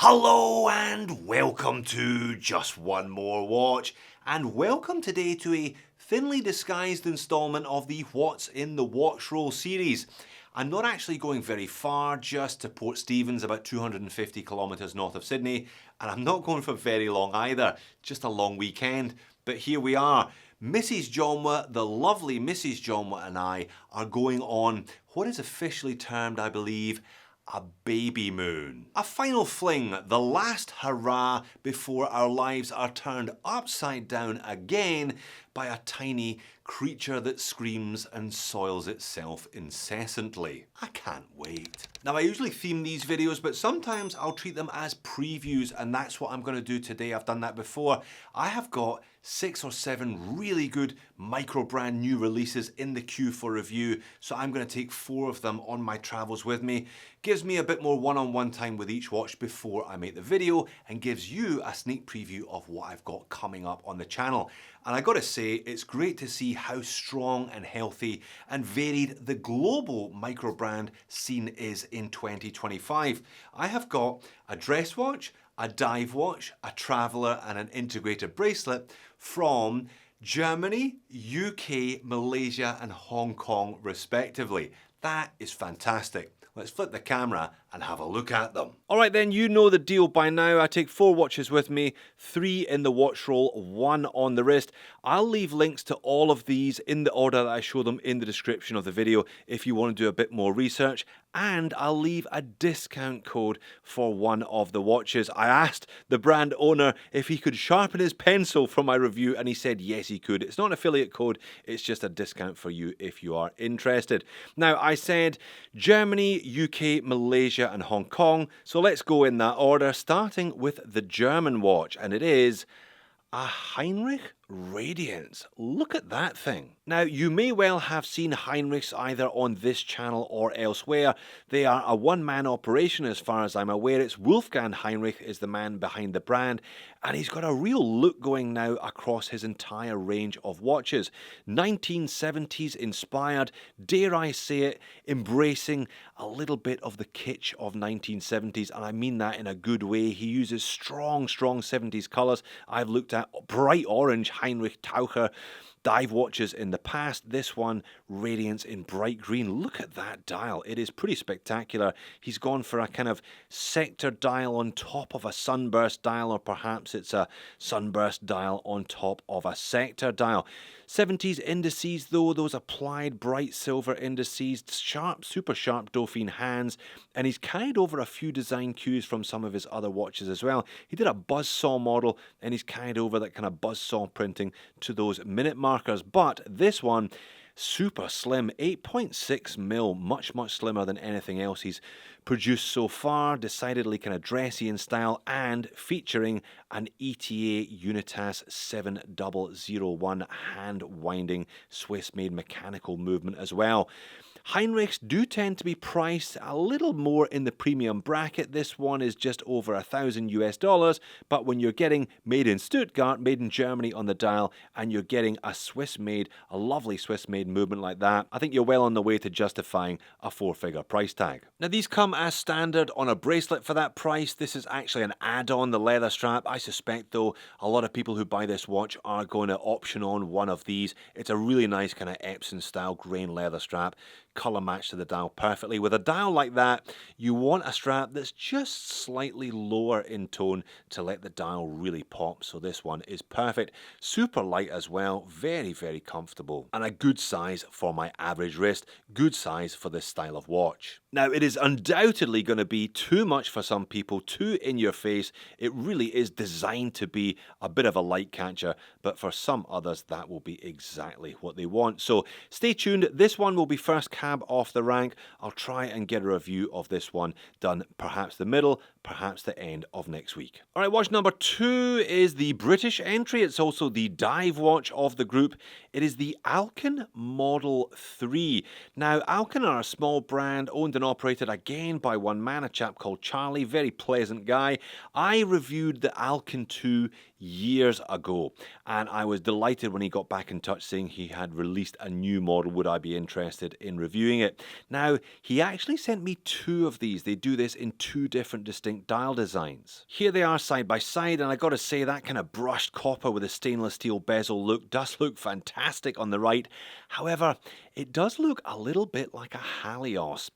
Hello and welcome to Just One More Watch, and welcome today to a thinly disguised installment of the What's in the Watch Roll series. I'm not actually going very far, just to Port Stephens, about 250 kilometres north of Sydney, and I'm not going for very long either, just a long weekend. But here we are. Mrs. Jonwa, the lovely Mrs. Jonwa, and I are going on what is officially termed, I believe, a baby moon. A final fling, the last hurrah before our lives are turned upside down again by a tiny creature that screams and soils itself incessantly. I can't wait. Now I usually theme these videos, but sometimes I'll treat them as previews, and that's what I'm going to do today. I've done that before. I have got 6 or 7 really good micro brand new releases in the queue for review, so I'm going to take 4 of them on my travels with me. Gives me a bit more one-on-one time with each watch before I make the video, and gives you a sneak preview of what I've got coming up on the channel. And I gotta say, it's great to see how strong and healthy and varied the global micro brand scene is in 2025. I have got a dress watch, a dive watch, a traveller and an integrated bracelet from Germany, UK, Malaysia and Hong Kong respectively. That is fantastic. Let's flip the camera and have a look at them. Alright then, you know the deal by now. I take 4 watches with me, 3 in the watch roll, 1 on the wrist. I'll leave links to all of these in the order that I show them in the description of the video if you want to do a bit more research. And I'll leave a discount code for one of the watches. I asked the brand owner if he could sharpen his pencil for my review, and he said yes he could. It's not an affiliate code, it's just a discount for you if you are interested. Now I said Germany, UK, Malaysia and Hong Kong, so let's go in that order, starting with the German watch, and it is a Heinrich Radiance. Look at that thing. Now, you may well have seen Heinrichs either on this channel or elsewhere. They are a one-man operation as far as I'm aware. It's Wolfgang Heinrich is the man behind the brand, and he's got a real look going now across his entire range of watches. 1970s inspired, dare I say it, embracing a little bit of the kitsch of 1970s, and I mean that in a good way. He uses strong 70s colours. I've looked at bright orange Heinrich Taucher dive watches in the past. This one, Radiance in bright green. Look at that dial. It is pretty spectacular. He's gone for a kind of sector dial on top of a sunburst dial, or perhaps it's a sunburst dial on top of a sector dial. 70s indices though, those applied bright silver indices, sharp, super sharp Dauphine hands, and he's carried over a few design cues from some of his other watches as well. He did a buzzsaw model, and he's carried over that kind of buzzsaw printing to those minute markers, but this one, super slim, 8.6 mil, much slimmer than anything else he's produced so far, decidedly kind of dressy in style, and featuring an ETA Unitas 7001 hand winding Swiss made mechanical movement as well. Heinrichs do tend to be priced a little more in the premium bracket. This one is just over $1,000 US, but when you're getting made in Stuttgart, made in Germany on the dial, and you're getting a a lovely Swiss made movement like that, I think you're well on the way to justifying a 4-figure price tag. Now these come as standard on a bracelet for that price. This is actually an add-on, the leather strap. I suspect though a lot of people who buy this watch are going to option on one of these. It's a really nice kind of Epson style grain leather strap, colour matched to the dial perfectly. With a dial like that, you want a strap that's just slightly lower in tone to let the dial really pop, so this one is perfect. Super light as well, very comfortable, and a good size for my average wrist, good size for this style of watch. Now it is undoubtedly going to be too much for some people, too in your face. It really is designed to be a bit of a light catcher, but for some others that will be exactly what they want. So stay tuned, this one will be first cab off the rank. I'll try and get a review of this one done perhaps the middle, perhaps the end of next week. Alright, watch number 2 is the British entry. It's also the dive watch of the group. It is the Alkin Model 3. Now Alkin are a small brand owned and operated again by one man, a chap called Charlie, very pleasant guy. I reviewed the Alcen 2 years ago, and I was delighted when he got back in touch saying he had released a new model. Would I be interested in reviewing reviewing it. Now, he actually sent me 2 of these. They do this in 2 different distinct dial designs. Here they are side by side, and I gotta say that kind of brushed copper with a stainless steel bezel look does look fantastic on the right. However, it does look a little bit like a Halios,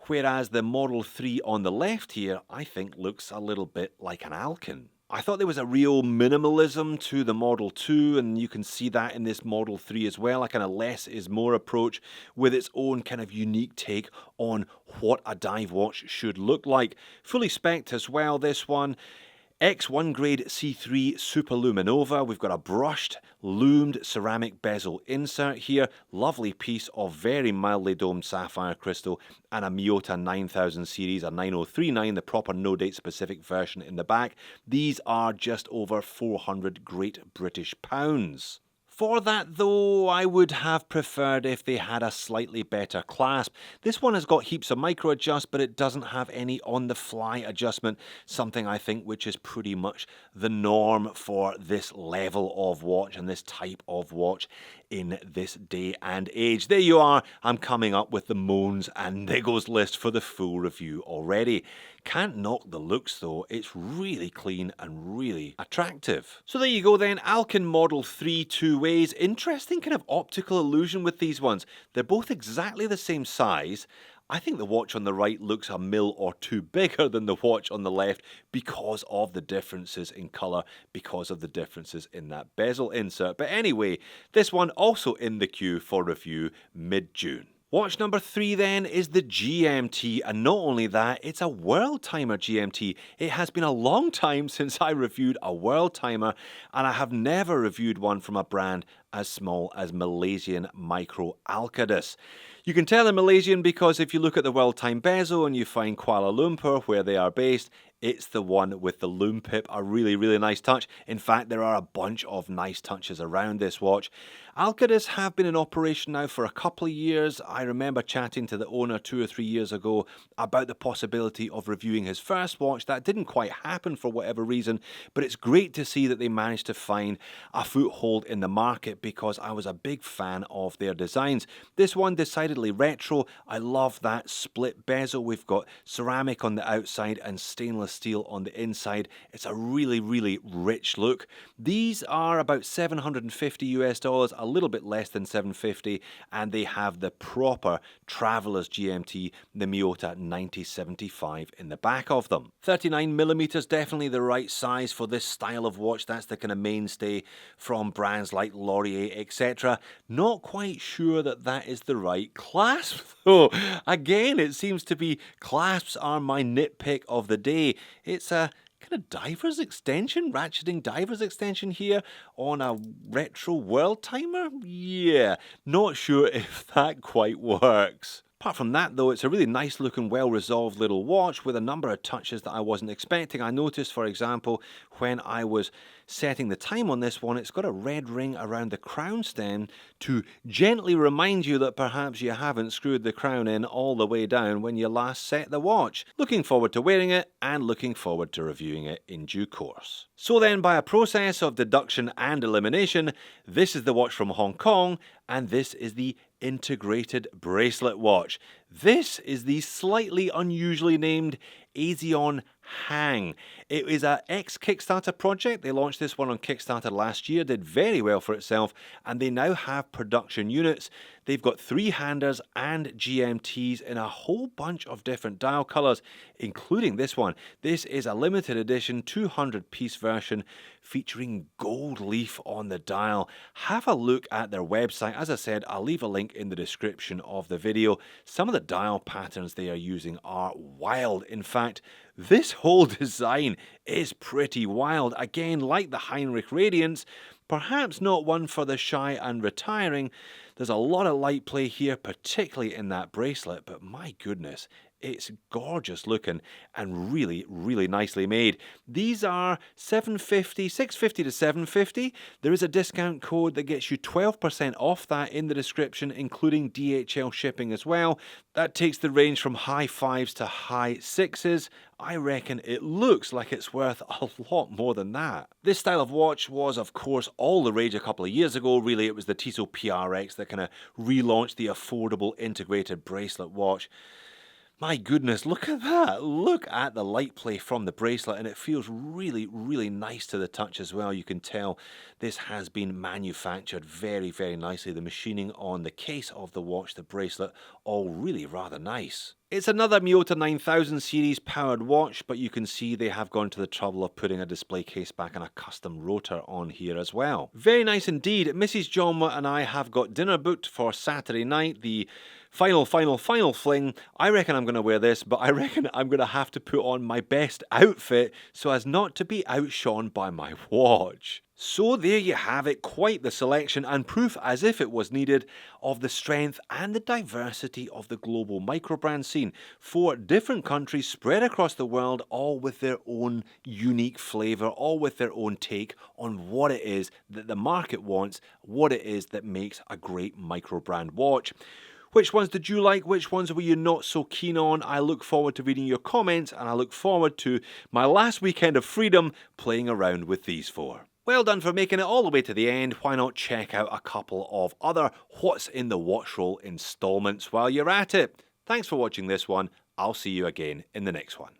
whereas the Model 3 on the left here I think looks a little bit like an Alkin. I thought there was a real minimalism to the Model 2, and you can see that in this Model 3 as well, a kind of less is more approach with its own kind of unique take on what a dive watch should look like. Fully spec'd as well, this one. X1 grade C3 Superluminova. We've got a brushed, loomed ceramic bezel insert here. Lovely piece of very mildly domed sapphire crystal, and a Miyota 9000 series, a 9039, the proper no date specific version in the back. These are just over 400 Great British pounds. For that though, I would have preferred if they had a slightly better clasp. This one has got heaps of micro adjust, but it doesn't have any on the fly adjustment, something I think which is pretty much the norm for this level of watch and this type of watch in this day and age. There you are, I'm coming up with the moans and niggles list for the full review already. Can't knock the looks though, it's really clean and really attractive. So there you go then, Alkin Model 3 2 ways. Interesting kind of optical illusion with these ones. They're both exactly the same size. I think the watch on the right looks a mil or 2 bigger than the watch on the left because of the differences in colour, because of the differences in that bezel insert. But anyway, this one also in the queue for review mid-June. Watch number 3 then is the GMT, and not only that, it's a world timer GMT. It has been a long time since I reviewed a world timer, and I have never reviewed one from a brand as small as Malaysian Micro Alcadus. You can tell they're Malaysian because if you look at the world time bezel and you find Kuala Lumpur where they are based, it's the one with the loom pip, a really, really nice touch. In fact, there are a bunch of nice touches around this watch. Alcadus have been in operation now for a couple of years. I remember chatting to the owner 2 or 3 years ago about the possibility of reviewing his first watch. That didn't quite happen for whatever reason, but it's great to see that they managed to find a foothold in the market because I was a big fan of their designs. This one decidedly retro. I love that split bezel. We've got ceramic on the outside and stainless steel on the inside. It's a really, really rich look. These are about $750 US, a little bit less than $750, and they have the proper Traveler's GMT, the Miyota 9075 in the back of them. 39mm, definitely the right size for this style of watch. That's the kind of mainstay from brands like Laurier, etc. Not quite sure that that is the right clasp though. Again, it seems to be clasps are my nitpick of the day. It's a kind of diver's extension, ratcheting diver's extension here on a retro world timer? Yeah, not sure if that quite works. Apart from that though, it's a really nice looking, well resolved little watch with a number of touches that I wasn't expecting. I noticed, for example, when I was setting the time on this one, it's got a red ring around the crown stem to gently remind you that perhaps you haven't screwed the crown in all the way down when you last set the watch. Looking forward to wearing it and looking forward to reviewing it in due course. So then, by a process of deduction and elimination, this is the watch from Hong Kong, and this is the integrated bracelet watch. This is the slightly unusually named AON Hang. It is a ex-Kickstarter project. They launched this one on Kickstarter last year, did very well for itself, and they now have production units. They've got 3-handers and GMTs in a whole bunch of different dial colors, including this one. This is a limited edition 200-piece version featuring gold leaf on the dial. Have a look at their website. As I said, I'll leave a link in the description of the video. Some of the dial patterns they are using are wild. In fact, this whole design is pretty wild. Again, like the Heinrich Radiance, perhaps not one for the shy and retiring. There's a lot of light play here, particularly in that bracelet, but my goodness, It's gorgeous looking and really, really nicely made. These are $650 to $750. There is a discount code that gets you 12% off that in the description, including DHL shipping as well. That takes the range from high fives to high sixes. I reckon it looks like it's worth a lot more than that. This style of watch was, of course, all the rage a couple of years ago. Really, it was the Tissot PRX that kind of relaunched the affordable integrated bracelet watch. My goodness, look at that. Look at the light play from the bracelet, and it feels really, really nice to the touch as well. You can tell this has been manufactured very, very nicely. The machining on the case of the watch, the bracelet, all really rather nice. It's another Miyota 9000 series powered watch, but you can see they have gone to the trouble of putting a display case back and a custom rotor on here as well. Very nice indeed. Mrs. Joma and I have got dinner booked for Saturday night, the final fling. I reckon I'm going to wear this, but I reckon I'm going to have to put on my best outfit so as not to be outshone by my watch. So there you have it, quite the selection and proof, as if it was needed, of the strength and the diversity of the global microbrand scene. 4 different countries spread across the world, all with their own unique flavour, all with their own take on what it is that the market wants, what it is that makes a great microbrand watch. Which ones did you like? Which ones were you not so keen on? I look forward to reading your comments, and I look forward to my last weekend of freedom playing around with these 4. Well done for making it all the way to the end. Why not check out a couple of other What's in the Watch Roll installments while you're at it? Thanks for watching this one. I'll see you again in the next one.